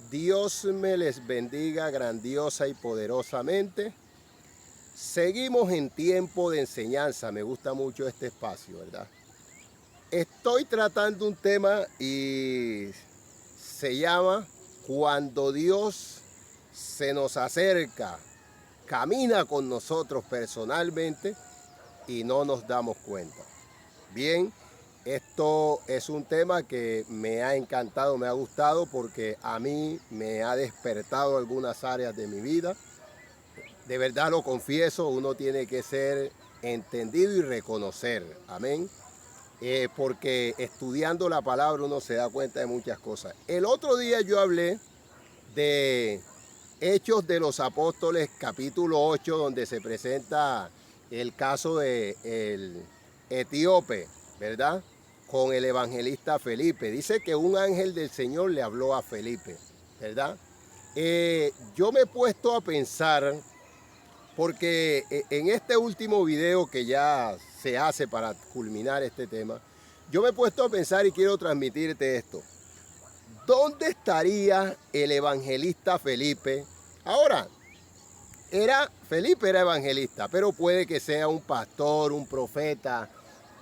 Dios me les bendiga grandiosa y poderosamente. Seguimos en tiempo de enseñanza. Me gusta mucho este espacio, ¿verdad? Estoy tratando un tema y se llama Cuando Dios se nos acerca, camina con nosotros personalmente y no nos damos cuenta. Bien, esto es un tema que me ha encantado, me ha gustado porque a mí me ha despertado algunas áreas de mi vida. De verdad lo confieso, uno tiene que ser entendido y reconocer, amén. Porque estudiando la palabra uno se da cuenta de muchas cosas. El otro día yo hablé de Hechos de los Apóstoles, capítulo 8, donde se presenta el caso del etíope, ¿verdad? Con el evangelista Felipe. Dice que un ángel del Señor le habló a Felipe, ¿verdad? Yo me he puesto a pensar, porque en este último video que ya se hace para culminar este tema, yo me he puesto a pensar y quiero transmitirte esto. ¿Dónde estaría el evangelista Felipe? Ahora, Felipe era evangelista, pero puede que sea un pastor, un profeta,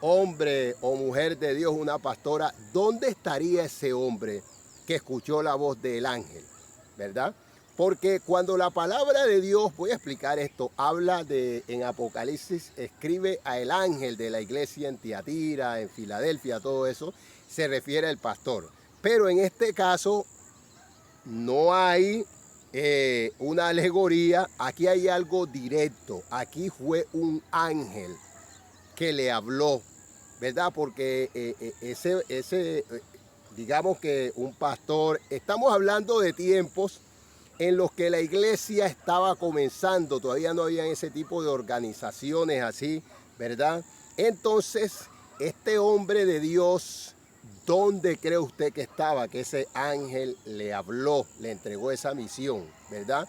hombre o mujer de Dios, una pastora. ¿Dónde estaría ese hombre que escuchó la voz del ángel? ¿Verdad? Porque cuando la palabra de Dios, voy a explicar esto, habla en Apocalipsis, escribe al ángel de la iglesia en Tiatira, en Filadelfia, todo eso, se refiere al pastor. Pero en este caso no hay una alegoría, aquí hay algo directo, aquí fue un ángel que le habló, ¿verdad? Porque digamos que un pastor, estamos hablando de tiempos en los que la iglesia estaba comenzando, todavía no había ese tipo de organizaciones así, ¿verdad? Entonces, este hombre de Dios, ¿dónde cree usted que estaba? Que ese ángel le habló, le entregó esa misión, ¿verdad?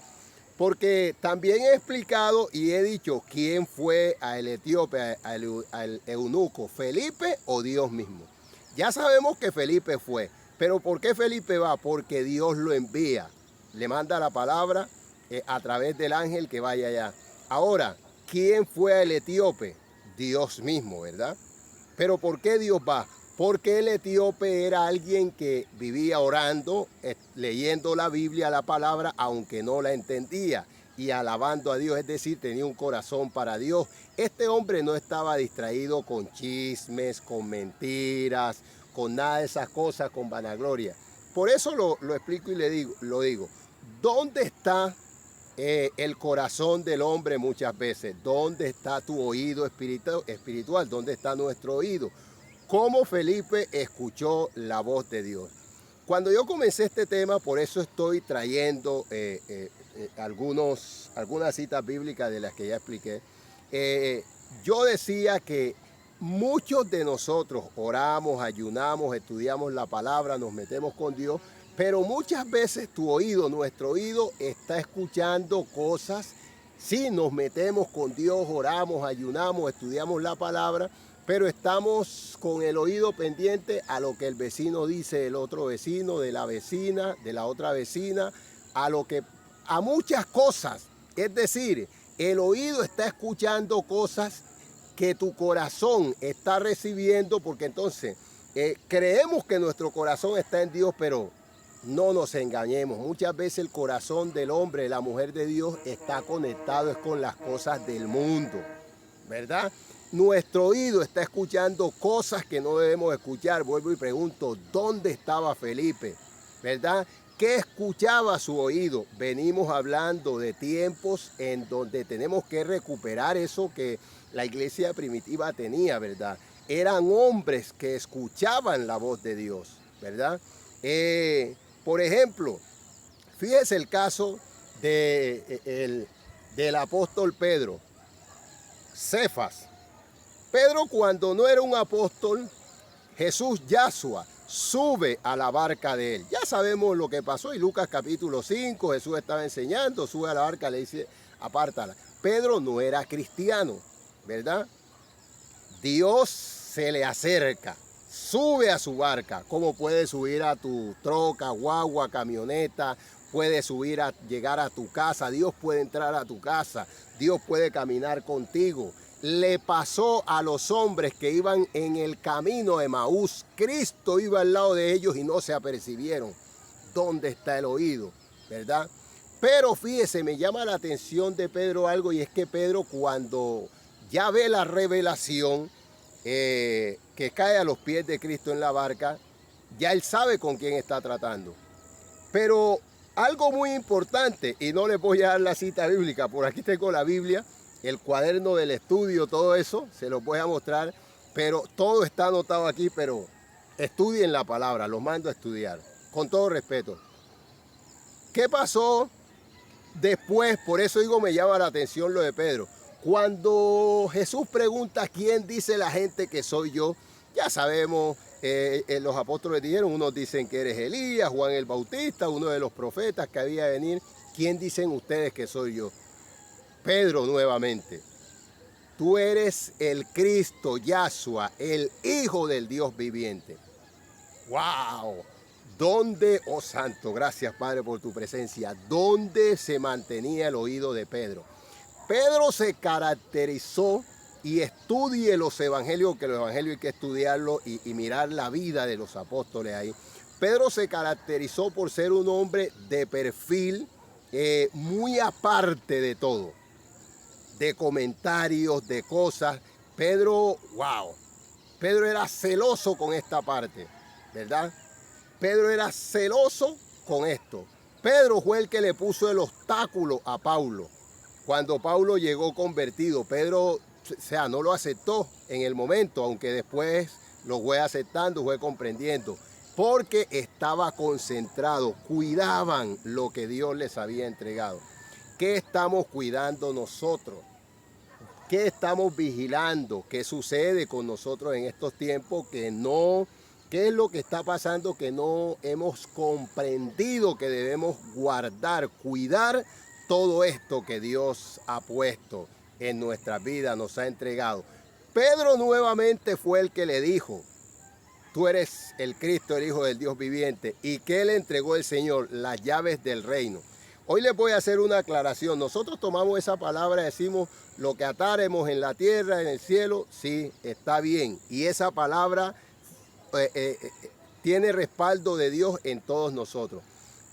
Porque también he explicado y he dicho quién fue al etíope, al eunuco, Felipe o Dios mismo. Ya sabemos que Felipe fue, pero ¿por qué Felipe va? Porque Dios lo envía, le manda la palabra a través del ángel que vaya allá. Ahora, ¿quién fue al etíope? Dios mismo, ¿verdad? Pero ¿por qué Dios va? Porque el etíope era alguien que vivía orando, leyendo la Biblia, la palabra, aunque no la entendía, y alabando a Dios, es decir, tenía un corazón para Dios. Este hombre no estaba distraído con chismes, con mentiras, con nada de esas cosas, con vanagloria. Por eso lo explico y lo digo. ¿Dónde está el corazón del hombre muchas veces? ¿Dónde está tu oído espiritual? ¿Dónde está nuestro oído? ¿Cómo Felipe escuchó la voz de Dios? Cuando yo comencé este tema, por eso estoy trayendo algunas citas bíblicas de las que ya expliqué. Yo decía que muchos de nosotros oramos, ayunamos, estudiamos la palabra, nos metemos con Dios, pero muchas veces nuestro oído está escuchando cosas. Sí, nos metemos con Dios, oramos, ayunamos, estudiamos la palabra, pero estamos con el oído pendiente a lo que el vecino dice, el otro vecino, de la vecina, de la otra vecina, a muchas cosas. Es decir, el oído está escuchando cosas que tu corazón está recibiendo, porque entonces creemos que nuestro corazón está en Dios, pero no nos engañemos. Muchas veces el corazón del hombre, de la mujer de Dios, está conectado es con las cosas del mundo, ¿verdad? Nuestro oído está escuchando cosas que no debemos escuchar. Vuelvo y pregunto, ¿dónde estaba Felipe? ¿Verdad? ¿Qué escuchaba su oído? Venimos hablando de tiempos en donde tenemos que recuperar eso que la iglesia primitiva tenía, ¿verdad? Eran hombres que escuchaban la voz de Dios, ¿verdad? Por ejemplo, fíjese el caso del apóstol Pedro, Cefas. Pedro, cuando no era un apóstol, Jesús, Yahshua, sube a la barca de él. Ya sabemos lo que pasó en Lucas capítulo 5, Jesús estaba enseñando, sube a la barca, le dice, apártala. Pedro no era cristiano, ¿verdad? Dios se le acerca, sube a su barca, como puedes subir a tu troca, guagua, camioneta, puedes subir a llegar a tu casa, Dios puede entrar a tu casa, Dios puede caminar contigo. Le pasó a los hombres que iban en el camino de Emaús. Cristo iba al lado de ellos y no se apercibieron. ¿Dónde está el oído? ¿Verdad? Pero fíjese, me llama la atención de Pedro algo, y es que Pedro, cuando ya ve la revelación que cae a los pies de Cristo en la barca, ya él sabe con quién está tratando. Pero algo muy importante, y no les voy a dar la cita bíblica, por aquí tengo la Biblia, el cuaderno del estudio, todo eso, se los voy a mostrar, pero todo está anotado aquí, pero estudien la palabra, los mando a estudiar, con todo respeto. ¿Qué pasó después? Por eso digo, me llama la atención lo de Pedro. Cuando Jesús pregunta quién dice la gente que soy yo, ya sabemos, los apóstoles dijeron, unos dicen que eres Elías, Juan el Bautista, uno de los profetas que había de venir. ¿Quién dicen ustedes que soy yo? Pedro nuevamente, tú eres el Cristo, Yahshua, el Hijo del Dios viviente. ¡Wow! ¿Dónde, oh santo, gracias Padre por tu presencia, dónde se mantenía el oído de Pedro? Pedro se caracterizó, y estudie los evangelios, que los evangelios hay que estudiarlos y mirar la vida de los apóstoles ahí. Pedro se caracterizó por ser un hombre de perfil muy aparte de todo, de comentarios, de cosas. Pedro, wow, Pedro era celoso con esta parte, ¿verdad? Pedro era celoso con esto. Pedro fue el que le puso el obstáculo a Pablo. Cuando Pablo llegó convertido, Pedro, o sea, no lo aceptó en el momento, aunque después lo fue aceptando, fue comprendiendo, porque estaba concentrado, cuidaban lo que Dios les había entregado. ¿Qué estamos cuidando nosotros? ¿Qué estamos vigilando? ¿Qué sucede con nosotros en estos tiempos que no... ¿Qué es lo que está pasando que no hemos comprendido que debemos guardar, cuidar todo esto que Dios ha puesto en nuestra vida, nos ha entregado? Pedro nuevamente fue el que le dijo, tú eres el Cristo, el Hijo del Dios viviente, y que le entregó el Señor las llaves del reino. Hoy les voy a hacer una aclaración. Nosotros tomamos esa palabra y decimos, lo que ataremos en la tierra, en el cielo, sí, está bien. Y esa palabra tiene respaldo de Dios en todos nosotros.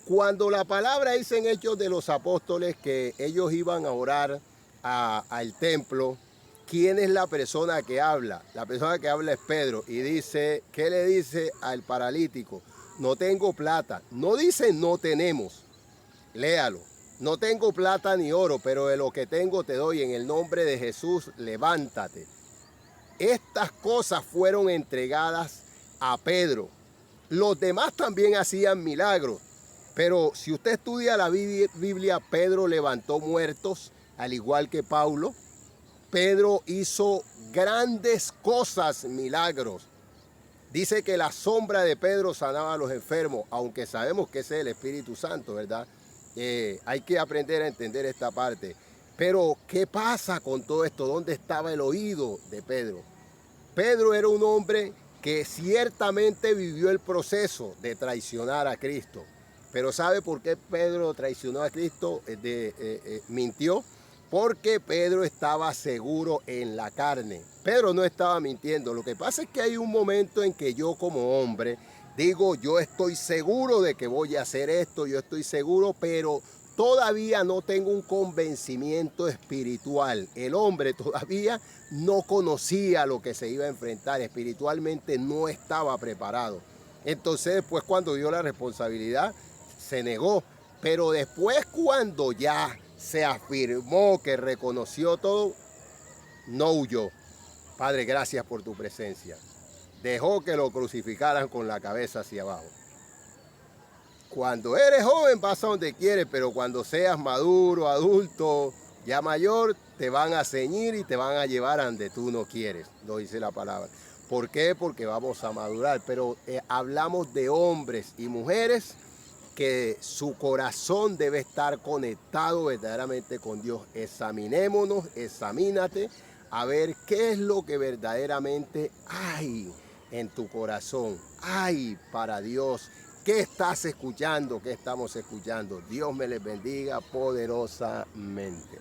Cuando la palabra dice en Hechos de los Apóstoles que ellos iban a orar al templo, ¿quién es la persona que habla? La persona que habla es Pedro, y dice, ¿qué le dice al paralítico? No tengo plata. No dice no tenemos, léalo. No tengo plata ni oro, pero de lo que tengo te doy, en el nombre de Jesús, levántate. Estas cosas fueron entregadas a Pedro. Los demás también hacían milagros, pero si usted estudia la Biblia, Pedro levantó muertos, al igual que Pablo. Pedro hizo grandes cosas, milagros. Dice que la sombra de Pedro sanaba a los enfermos, aunque sabemos que ese es el Espíritu Santo, ¿verdad? Hay que aprender a entender esta parte. Pero, ¿qué pasa con todo esto? ¿Dónde estaba el oído de Pedro? Pedro era un hombre que ciertamente vivió el proceso de traicionar a Cristo. Pero ¿sabe por qué Pedro traicionó a Cristo? Mintió. Porque Pedro estaba seguro en la carne. Pedro no estaba mintiendo. Lo que pasa es que hay un momento en que yo como hombre digo, yo estoy seguro de que voy a hacer esto, yo estoy seguro, pero todavía no tengo un convencimiento espiritual. El hombre todavía no conocía lo que se iba a enfrentar, espiritualmente no estaba preparado. Entonces después, cuando vio la responsabilidad, se negó. Pero después, cuando ya se afirmó, que reconoció todo, no huyó. Padre, gracias por tu presencia. Dejó que lo crucificaran con la cabeza hacia abajo. Cuando eres joven vas a donde quieres, pero cuando seas maduro, adulto, ya mayor, te van a ceñir y te van a llevar a donde tú no quieres, lo dice la palabra. ¿Por qué? Porque vamos a madurar, pero hablamos de hombres y mujeres que su corazón debe estar conectado verdaderamente con Dios. Examinémonos, examínate, a ver qué es lo que verdaderamente hay en tu corazón. Ay, para Dios, ¿qué estás escuchando? ¿Qué estamos escuchando? Dios me les bendiga poderosamente.